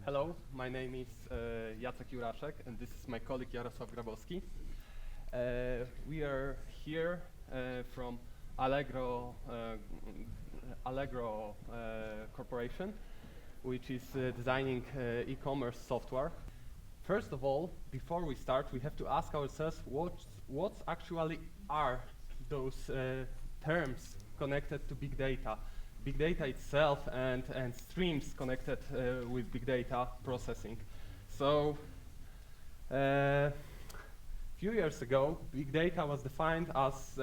Hello, my name is JACEK and this is my colleague Jarosław Grabowski. We are here from Allegro Corporation, which is designing e-commerce software. First of all, before we start, we have to ask ourselves what actually are those terms connected to big data. Big data itself and streams connected with big data processing. So, few years ago, big data was defined as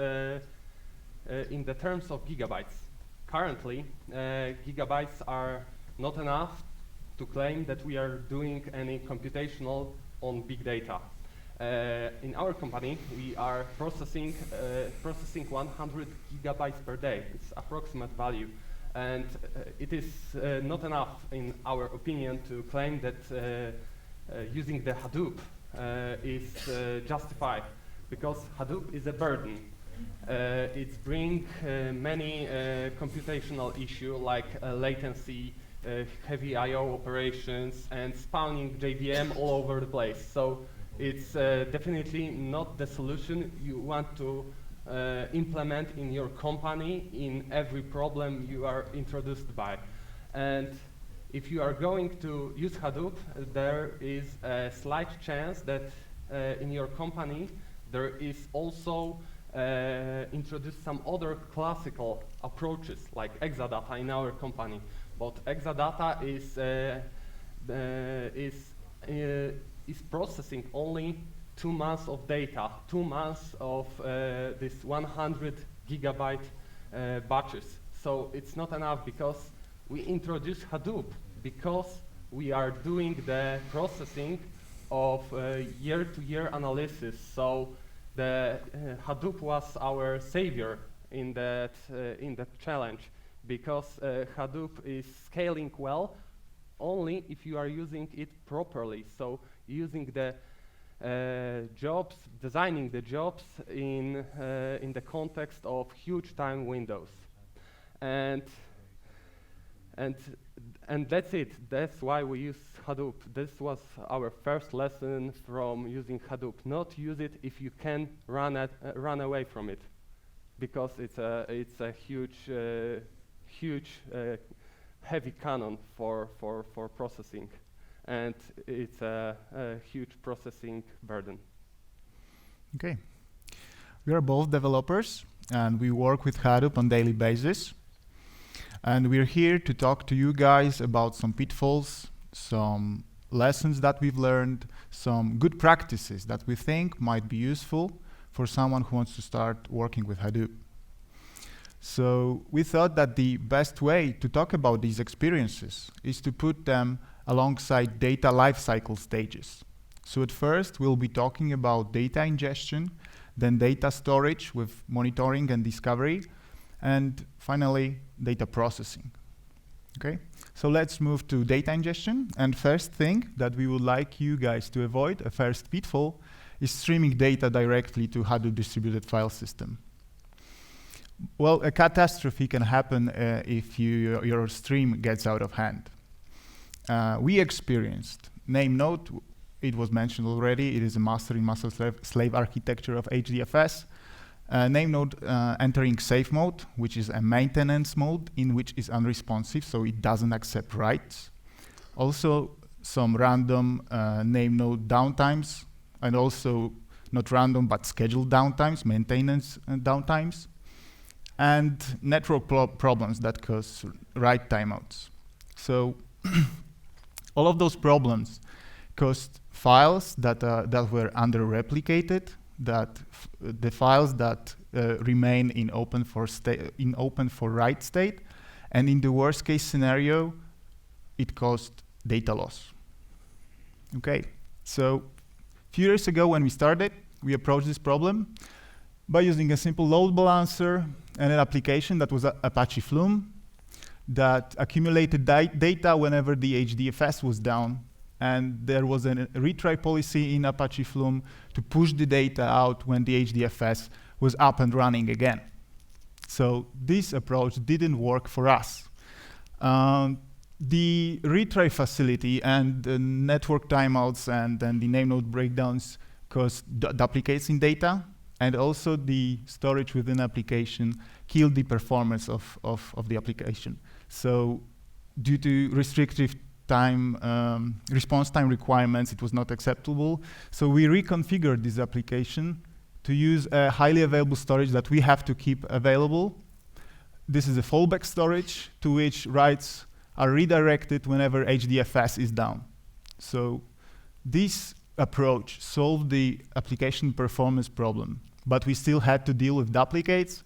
in the terms of gigabytes. Currently, gigabytes are not enough to claim that we are doing any computational on big data. In our company, we are processing 100 gigabytes per day. It's approximate value. And it is not enough, in our opinion, to claim that using the Hadoop is justified, because Hadoop is a burden. It's bring many computational issues like latency, heavy I/O operations, and spawning JVM all over the place. So it's definitely not the solution you want to implement in your company in every problem you are introduced by. And if you are going to use Hadoop, there is a slight chance that in your company there is also introduced some other classical approaches like Exadata in our company. But Exadata is processing only 2 months of data, 2 months of this 100 gigabyte batches. So it's not enough, because we introduced Hadoop because we are doing the processing of year-to-year analysis. So the Hadoop was our savior in that challenge, because Hadoop is scaling well only if you are using it properly. So using the jobs, designing the jobs in the context of huge time windows, and that's it. That's why we use Hadoop. This was our first lesson from using Hadoop. Not use it if you can run away from it, because it's a huge heavy cannon for processing. And it's a huge processing burden. Okay. We are both developers, and we work with Hadoop on a daily basis. And we're here to talk to you guys about some pitfalls, some lessons that we've learned, some good practices that we think might be useful for someone who wants to start working with Hadoop. So we thought that the best way to talk about these experiences is to put them alongside data lifecycle stages. So at first, we'll be talking about data ingestion, then data storage with monitoring and discovery, and finally, data processing. Okay, so let's move to data ingestion. And first thing that we would like you guys to avoid, a first pitfall, is streaming data directly to Hadoop distributed file system. Well, a catastrophe can happen if your stream gets out of hand. We experienced name node. It was mentioned already. It is a master in master-slave architecture of HDFS. Name node entering safe mode, which is a maintenance mode in which is unresponsive, so it doesn't accept writes. Also, some random name node downtimes, and also not random but scheduled downtimes, maintenance downtimes, and network problems that cause write timeouts. So all of those problems caused files that were under-replicated, that the files that remain in open for write state, and in the worst case scenario, it caused data loss. Okay, so a few years ago when we started, we approached this problem by using a simple load balancer and an application that was Apache Flume that accumulated data whenever the HDFS was down. And there was a retry policy in Apache Flume to push the data out when the HDFS was up and running again. So this approach didn't work for us. The retry facility and the network timeouts and then the name node breakdowns cause duplicates in data, and also the storage within application killed the performance of the application. So due to restrictive time, response time requirements, it was not acceptable. So we reconfigured this application to use a highly available storage that we have to keep available. This is a fallback storage to which writes are redirected whenever HDFS is down. So this approach solved the application performance problem, but we still had to deal with duplicates,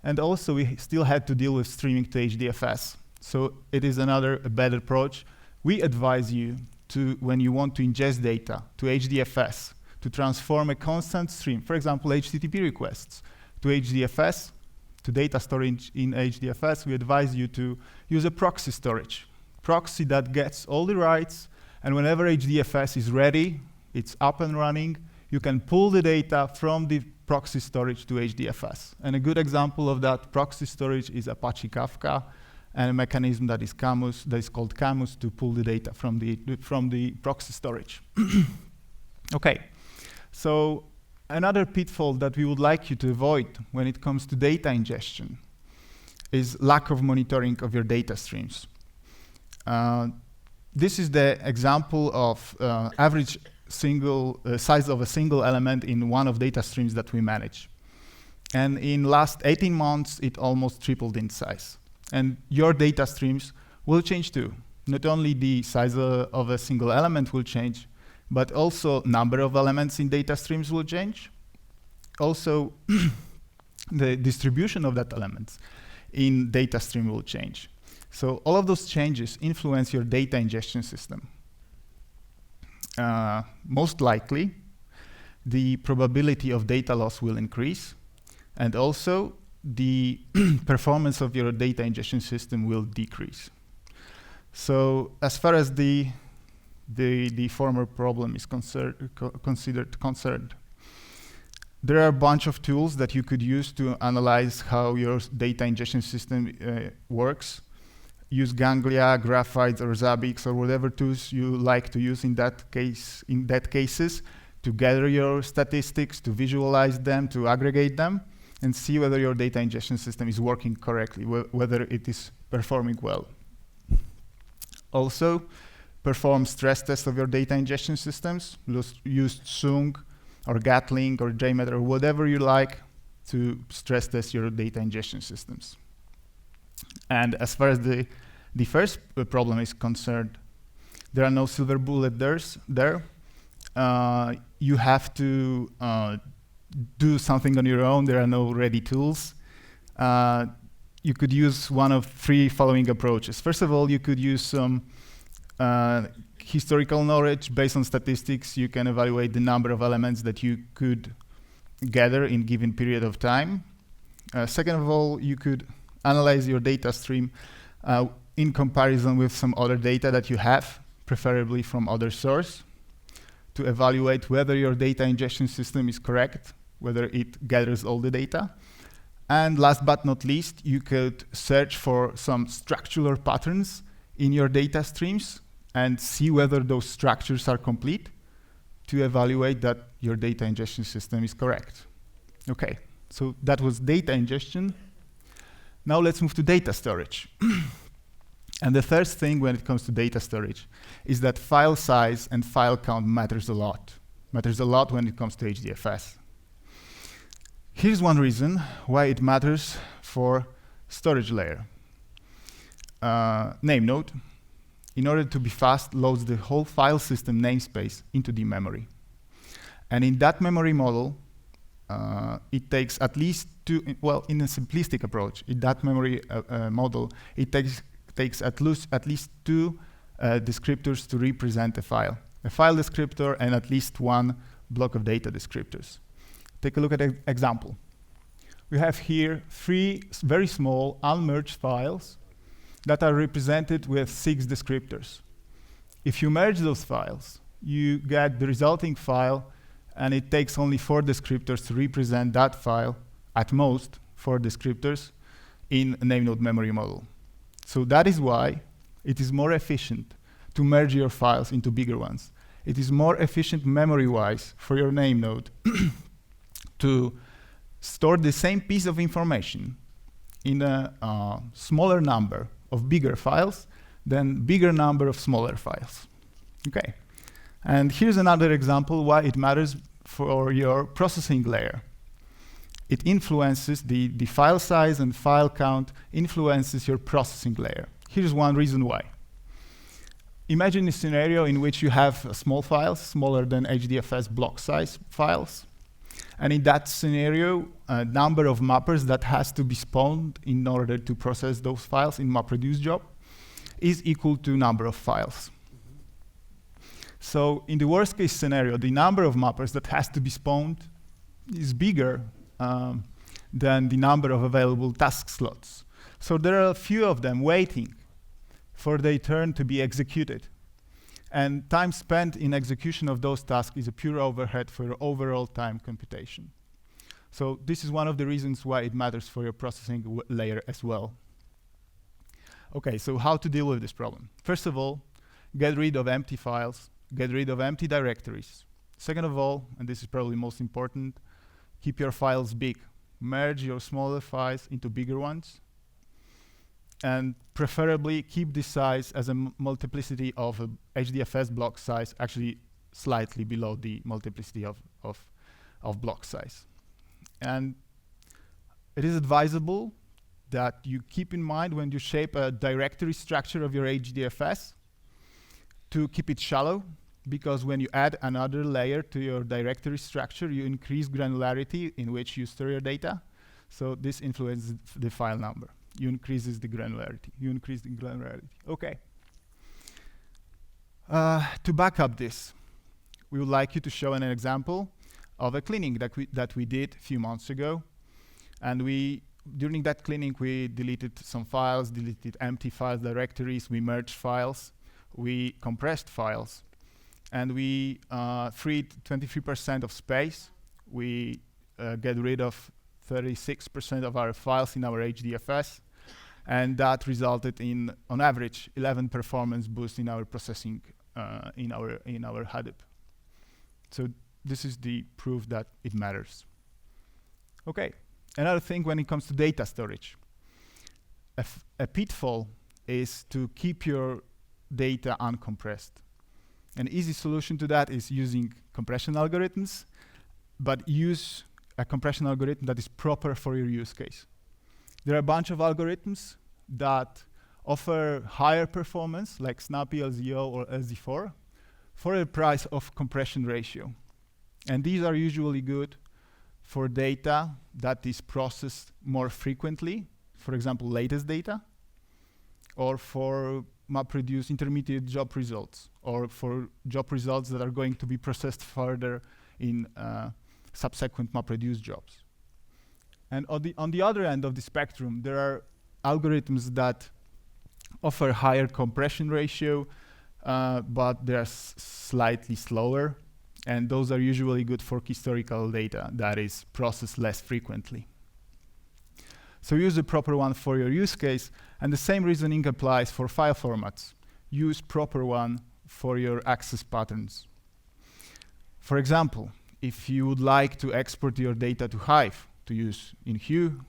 and also we still had to deal with streaming to HDFS. So it is a better approach. We advise you to, when you want to ingest data to HDFS, to transform a constant stream, for example, HTTP requests, to HDFS, to data storage in HDFS, we advise you to use a proxy storage. Proxy that gets all the writes, and whenever HDFS is ready, it's up and running, you can pull the data from the proxy storage to HDFS. And a good example of that proxy storage is Apache Kafka, and a mechanism that is Camus, that is called Camus, to pull the data from the proxy storage. Okay, so another pitfall that we would like you to avoid when it comes to data ingestion is lack of monitoring of your data streams. This is the example of average size of a single element in one of data streams that we manage. And in last 18 months, it almost tripled in size. And your data streams will change too. Not only the size of a single element will change, but also number of elements in data streams will change. Also, the distribution of that elements in data stream will change. So all of those changes influence your data ingestion system. Most likely, the probability of data loss will increase, and also the performance of your data ingestion system will decrease. So as far as the former problem is considered concerned, there are a bunch of tools that you could use to analyze how your data ingestion system works. Use Ganglia, Graphite, or Zabbix, or whatever tools you like to use in that cases to gather your statistics, to visualize them, to aggregate them, and see whether your data ingestion system is working correctly, whether it is performing well. Also, perform stress tests of your data ingestion systems. Use Sung or Gatling or JMeter or whatever you like to stress test your data ingestion systems. And as far as the first problem is concerned, there are no silver bullet there. You have to do something on your own. There are no ready tools. You could use one of three following approaches. First of all, you could use some historical knowledge. Based on statistics, you can evaluate the number of elements that you could gather in a given period of time. Second of all, you could analyze your data stream in comparison with some other data that you have, preferably from other source, to evaluate whether your data ingestion system is correct, whether it gathers all the data. And last but not least, you could search for some structural patterns in your data streams and see whether those structures are complete to evaluate that your data ingestion system is correct. Okay, so that was data ingestion. Now let's move to data storage. And the first thing when it comes to data storage is that file size and file count matters a lot. Matters a lot when it comes to HDFS. Here's one reason why it matters for storage layer. Name node, in order to be fast, loads the whole file system namespace into the memory. And in that memory model, it takes at least two, well, in a simplistic approach, in that memory model, it takes at least two descriptors to represent a file descriptor and at least one block of data descriptors. Take a look at an example. We have here three very small unmerged files that are represented with 6 descriptors. If you merge those files, you get the resulting file, and it takes only 4 descriptors to represent that file, at most 4 descriptors, in a name node memory model. So that is why it is more efficient to merge your files into bigger ones. It is more efficient memory-wise for your name node to store the same piece of information in a smaller number of bigger files than bigger number of smaller files. Okay, and here's another example why it matters for your processing layer. It influences the file size and file count influences your processing layer. Here's one reason why. Imagine a scenario in which you have small files, smaller than HDFS block size files. And in that scenario, a number of mappers that has to be spawned in order to process those files in MapReduce job is equal to number of files. So in the worst case scenario, the number of mappers that has to be spawned is bigger than the number of available task slots. So there are a few of them waiting for their turn to be executed. And time spent in execution of those tasks is a pure overhead for your overall time computation. So this is one of the reasons why it matters for your processing layer as well. Okay, so how to deal with this problem? First of all, get rid of empty files, get rid of empty directories. Second of all, and this is probably most important, keep your files big. Merge your smaller files into bigger ones. And preferably keep the size as a multiplicity of a HDFS block size, actually slightly below the multiplicity of block size. And it is advisable that you keep in mind when you shape a directory structure of your HDFS to keep it shallow, because when you add another layer to your directory structure, you increase granularity in which you store your data. So this influences the file number. You increases the granularity. You increase the granularity. Okay. To back up this, we would like you to show an example of a cleaning that we did a few months ago. And during that cleaning, we deleted some files, deleted empty file directories, we merged files, we compressed files, and we freed 23% of space. We get rid of 36% of our files in our HDFS. And that resulted in, on average, 11 performance boost in our processing in our Hadoop. So this is the proof that it matters. Okay, another thing when it comes to data storage. A pitfall is to keep your data uncompressed. An easy solution to that is using compression algorithms, but use a compression algorithm that is proper for your use case. There are a bunch of algorithms that offer higher performance, like Snappy, LZO, or SD4, for a price of compression ratio. And these are usually good for data that is processed more frequently, for example, latest data, or for MapReduce intermediate job results, or for job results that are going to be processed further in subsequent MapReduce jobs. And on the other end of the spectrum, there are algorithms that offer higher compression ratio, but they're slightly slower. And those are usually good for historical data that is processed less frequently. So use the proper one for your use case. And the same reasoning applies for file formats. Use proper one for your access patterns. For example, if you would like to export your data to Hive to use in Hue,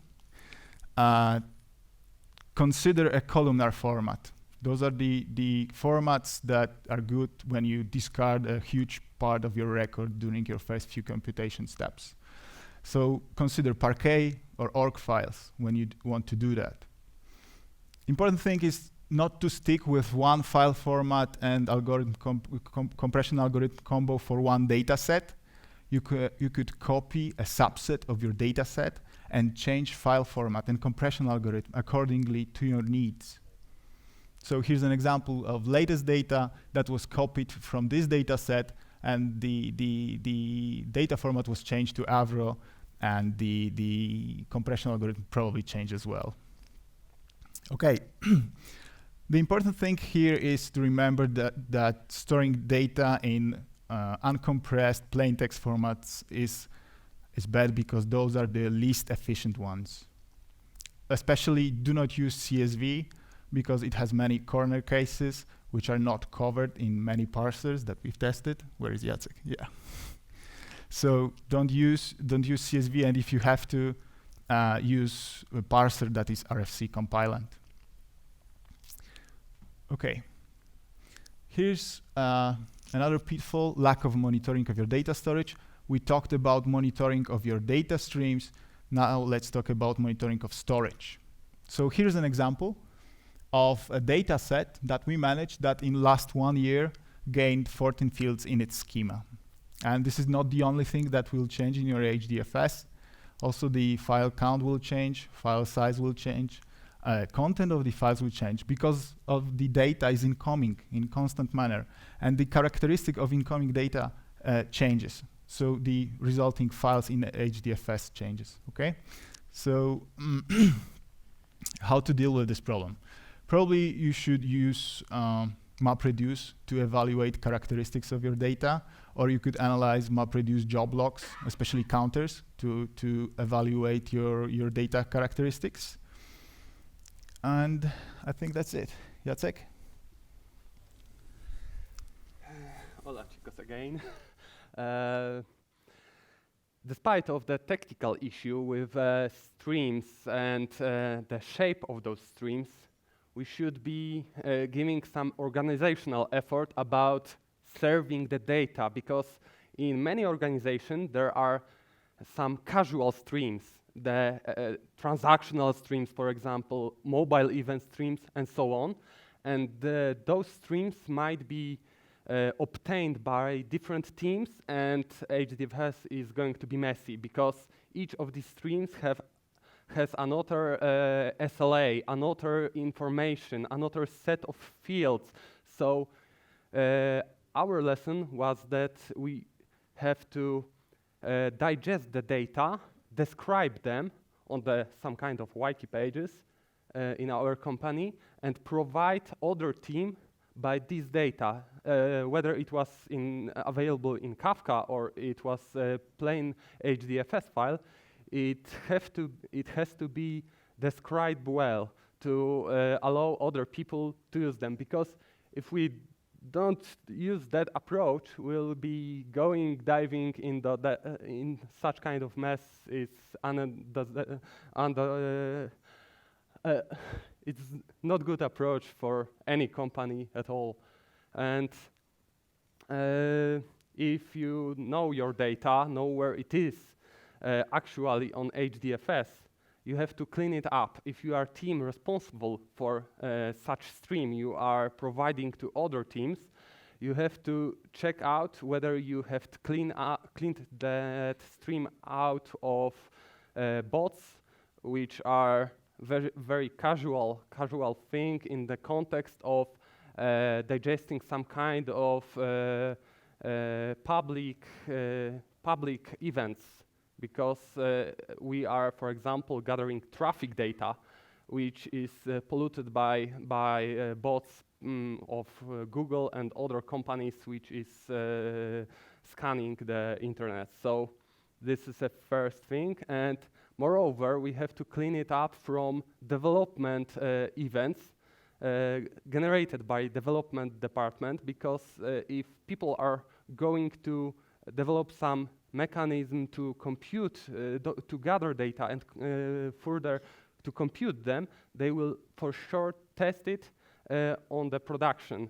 consider a columnar format. Those are the formats that are good when you discard a huge part of your record during your first few computation steps. So consider Parquet or org files when you want to do that. Important thing is not to stick with one file format and algorithm compression algorithm combo for one data set. You could copy a subset of your data set and change file format and compression algorithm accordingly to your needs. So here's an example of latest data that was copied from this data set, and the data format was changed to Avro, and the compression algorithm probably changed as well. Okay. The important thing here is to remember that storing data in uncompressed plain text formats is bad, because those are the least efficient ones. Especially do not use CSV because it has many corner cases which are not covered in many parsers that we've tested. Where is JACEK? Yeah. So don't use CSV, and if you have to, use a parser that is RFC compliant. Okay. Here's another pitfall: lack of monitoring of your data storage. We talked about monitoring of your data streams. Now let's talk about monitoring of storage. So here's an example of a data set that we managed that in last 1 year gained 14 fields in its schema. And this is not the only thing that will change in your HDFS. Also, the file count will change, file size will change, content of the files will change because of the data is incoming in constant manner, and the characteristic of incoming data changes. So the resulting files in HDFS changes, okay? So how to deal with this problem? Probably you should use MapReduce to evaluate characteristics of your data, or you could analyze MapReduce job logs, especially counters, to evaluate your data characteristics. And I think that's it. JACEK? Hola chicos again. Despite of the technical issue with streams and the shape of those streams, we should be giving some organizational effort about serving the data, because in many organizations there are some casual streams, the transactional streams, for example, mobile event streams, and so on. And those streams might be obtained by different teams, and HDFS is going to be messy because each of these streams has another SLA, another information, another set of fields. So our lesson was that we have to digest the data, describe them on some kind of wiki pages in our company, and provide other team by this data, whether it was available in Kafka or it was a plain HDFS file. It has to be described well to allow other people to use them, because if we don't use that approach, we'll be diving in such kind of mess. It's it's not good approach for any company at all. And if you know your data, know where it is actually on HDFS, you have to clean it up. If you are team responsible for such stream you are providing to other teams, you have to check out whether you have cleaned that stream out of bots, which are very casual thing in the context of digesting some kind of public events, because we are, for example, gathering traffic data, which is polluted by bots of Google and other companies, which is scanning the internet. So this is a first thing, and moreover, we have to clean it up from development events generated by development department, because if people are going to develop some mechanism to compute, to gather data and further to compute them, they will for sure test it on the production.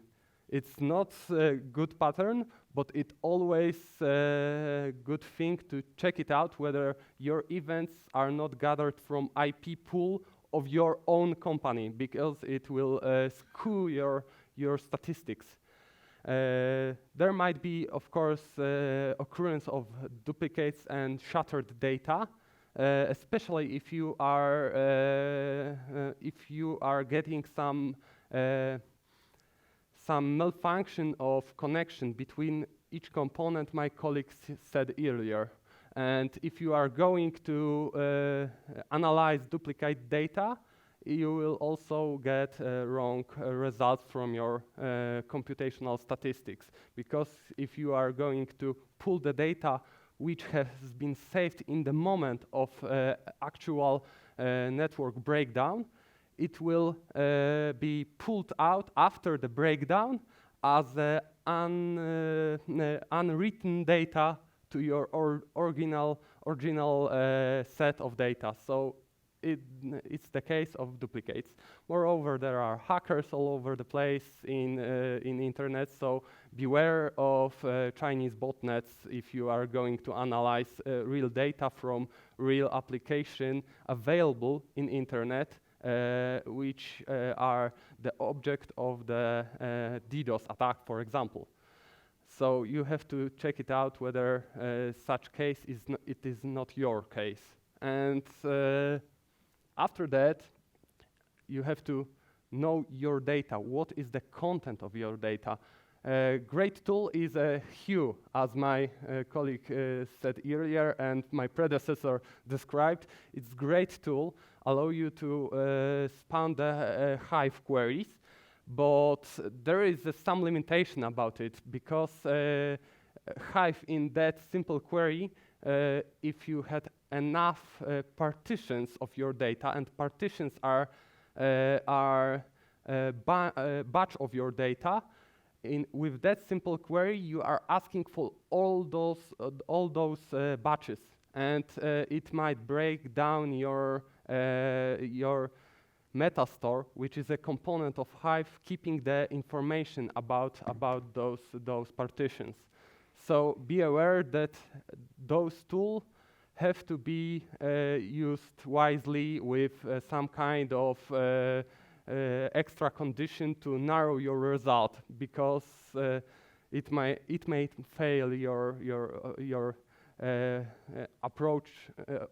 It's not a good pattern, but it always a good thing to check it out whether your events are not gathered from IP pool of your own company, because it will skew your statistics. There might be, of course, occurrence of duplicates and shattered data, especially if you are getting some malfunction of connection between each component my colleagues said earlier. And if you are going to analyze duplicate data, you will also get wrong results from your computational statistics. Because if you are going to pull the data which has been saved in the moment of actual network breakdown, it will be pulled out after the breakdown as unwritten data to your original set of data. So it's the case of duplicates. Moreover, there are hackers all over the place in internet, so beware of Chinese botnets if you are going to analyze real data from real application available in internet, which are the object of the DDoS attack, for example. So you have to check it out whether such case is it is not your case. And after that, you have to know your data. What is the content of your data? A great tool is Hue, as my colleague said earlier and my predecessor described. It's a great tool, allow you to spawn the Hive queries, but there is some limitation about it because Hive in that simple query, if you had enough partitions of your data, and partitions are batch of your data, with that simple query, you are asking for all those batches, and it might break down your metastore, which is a component of Hive, keeping the information about those partitions. So be aware that those tools have to be used wisely with some kind of extra condition to narrow your result, because it may fail your approach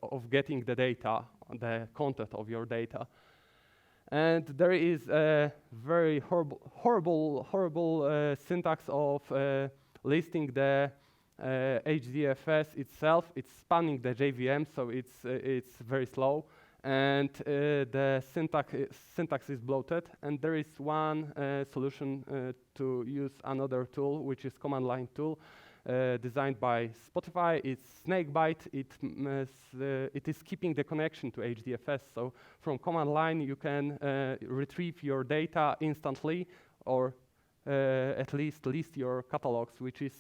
of getting the data, the content of your data. And there is a very horrible syntax of listing the HDFS itself. It's spanning the JVM, so it's very slow, and the syntax is bloated. And there is one solution to use another tool, which is command line tool, designed by Spotify. It's Snakebite. It is keeping the connection to HDFS. So from command line, you can retrieve your data instantly, or at least list your catalogs, which is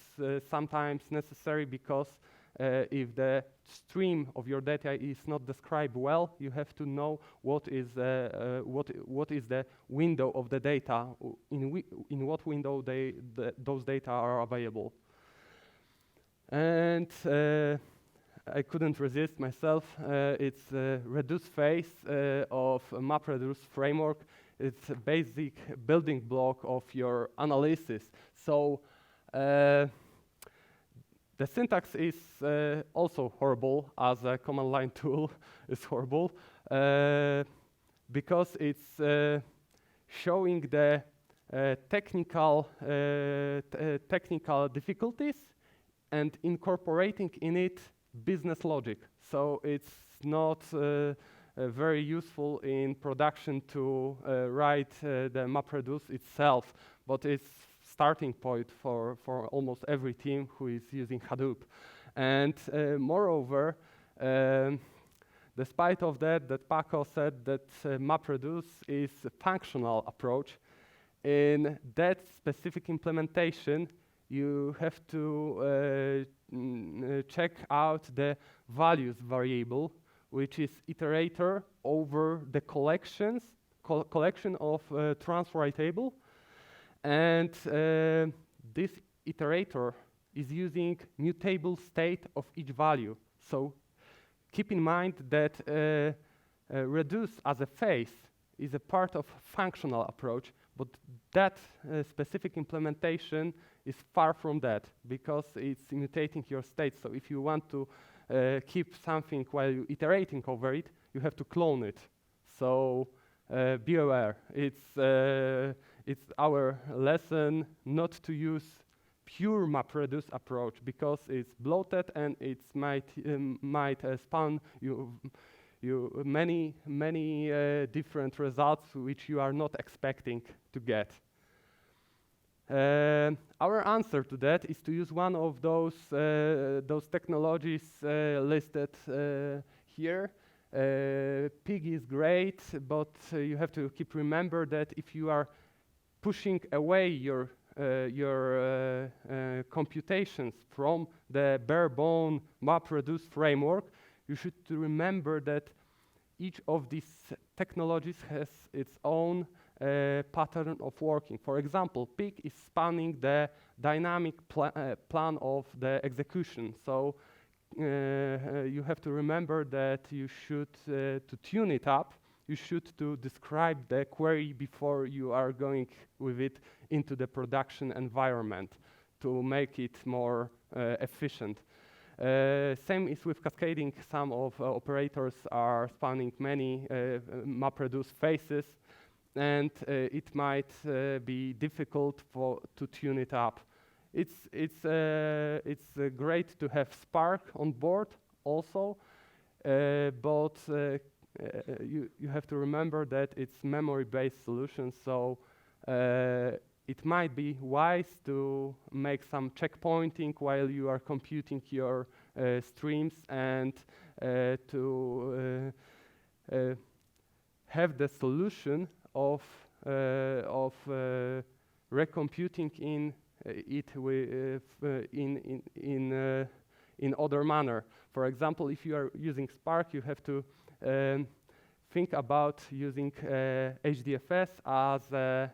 sometimes necessary because if the stream of your data is not described well, you have to know what is the window of the data, in what window those data are available. And I couldn't resist myself. It's a reduce phase of MapReduce framework. It's a basic building block of your analysis. So the syntax is also horrible, as a command line tool is horrible, because it's showing the technical difficulties and incorporating in it business logic. So it's not very useful in production to write the MapReduce itself, but it's starting point for almost every team who is using Hadoop. And moreover, despite of that Paco said that MapReduce is a functional approach. In that specific implementation, you have to check out the values variable, which is iterator over the collection of transfer table. And this iterator is using mutable state of each value. So keep in mind that reduce as a phase is a part of functional approach, but that specific implementation is far from that, because it's mutating your state. So if you want to keep something while you're iterating over it, you have to clone it. So be aware. It's our lesson not to use pure MapReduce approach, because it's bloated and it might spawn you many different results which you are not expecting to get. Our answer to that is to use one of those technologies listed here. Pig is great, but you have to keep remember that if you are pushing away your computations from the bare bone MapReduce framework, you should remember that each of these technologies has its own pattern of working. For example, Pig is spanning the dynamic plan of the execution. So you have to remember that you should, to tune it up, you should to describe the query before you are going with it into the production environment to make it more efficient. Same is with cascading. Some of operators are spanning many MapReduce phases, and it might be difficult to tune it up. It's great to have Spark on board also, but you have to remember that it's memory-based solution, so it might be wise to make some checkpointing while you are computing your streams and to have the solution of recomputing in it with in other manner. For example, if you are using Spark, you have to think about using HDFS as a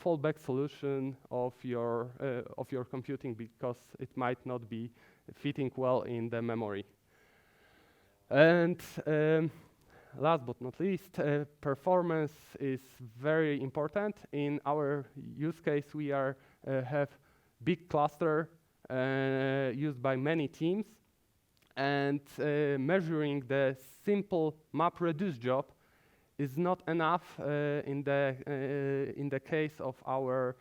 fallback solution of your computing, because it might not be fitting well in the memory. And last but not least, performance is very important. In our use case, we have big cluster used by many teams, and measuring the simple MapReduce job is not enough in the case of our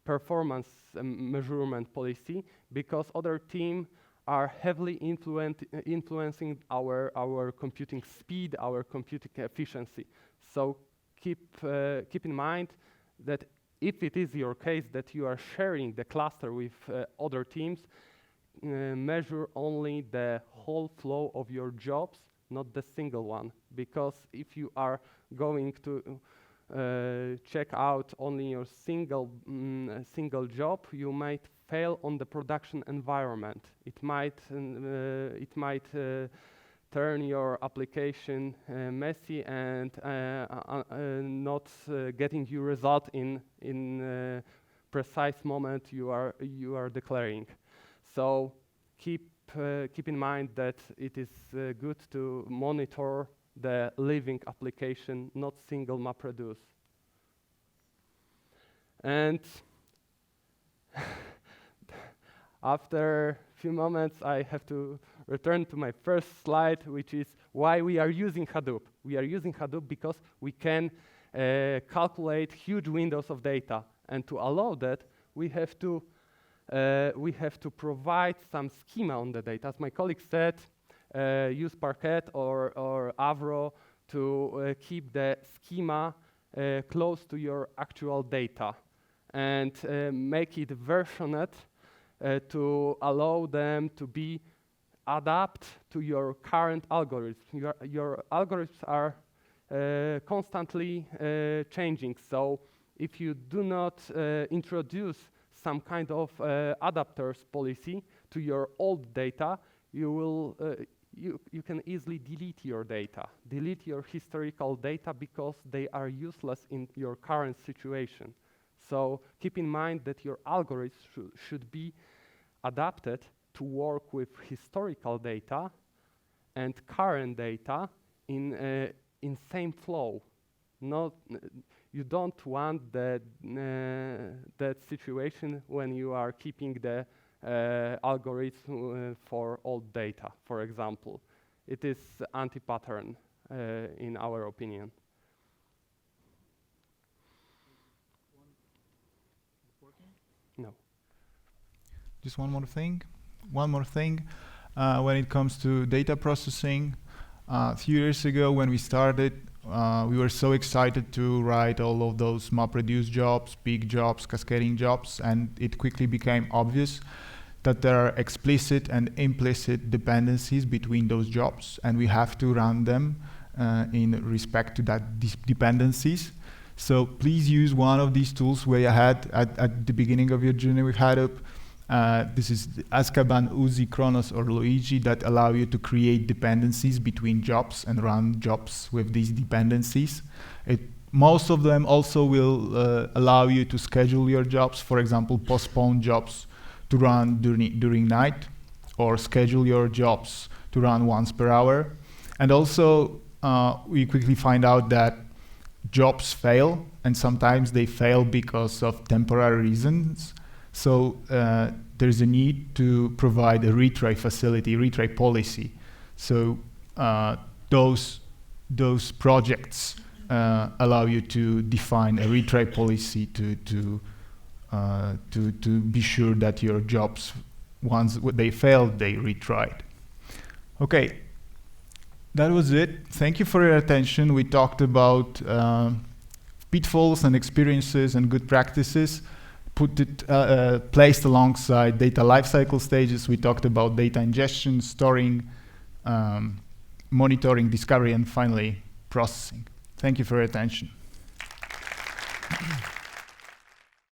performance measurement policy, because other teams are heavily influencing our computing speed, our computing efficiency. So keep in mind that if it is your case that you are sharing the cluster with other teams, measure only the whole flow of your jobs, not the single one. Because if you are going to check out only your single job, you might fail on the production environment. It might turn your application messy and not getting you result in precise moment you are declaring. So keep in mind that it is good to monitor the living application, not single MapReduce. And after a few moments, I have to return to my first slide, which is why we are using Hadoop. We are using Hadoop because we can calculate huge windows of data. And to allow that, we have to provide some schema on the data. As my colleague said, use Parquet or Avro to keep the schema close to your actual data, and make it versioned to allow them to be adapt to your current algorithms. Your algorithms are constantly changing. So if you do not introduce some kind of adapters policy to your old data, you can easily delete your data, delete your historical data, because they are useless in your current situation. So keep in mind that your algorithms should be adapted to work with historical data and current data in same flow. You don't want that situation when you are keeping the algorithm for old data, for example. It is anti-pattern in our opinion. No. Just one more thing. When it comes to data processing, a few years ago when we started, we were so excited to write all of those MapReduce jobs, big jobs, cascading jobs, and it quickly became obvious that there are explicit and implicit dependencies between those jobs, and we have to run them in respect to that dependencies. So please use one of these tools way ahead at the beginning of your journey with Hadoop. This is Azkaban, Uzi, Kronos, or Luigi that allow you to create dependencies between jobs and run jobs with these dependencies. Most of them also will allow you to schedule your jobs, for example, postpone jobs to run during night, or schedule your jobs to run once per hour. And also, we quickly find out that jobs fail, and sometimes they fail because of temporary reasons. So there's a need to provide a retry facility, retry policy. So those projects allow you to define a retry policy to be sure that your jobs, once they failed, they retried. Okay, that was it. Thank you for your attention. We talked about pitfalls and experiences and good practices. Placed alongside data lifecycle stages. We talked about data ingestion, storing, monitoring, discovery, and finally processing. Thank you for your attention.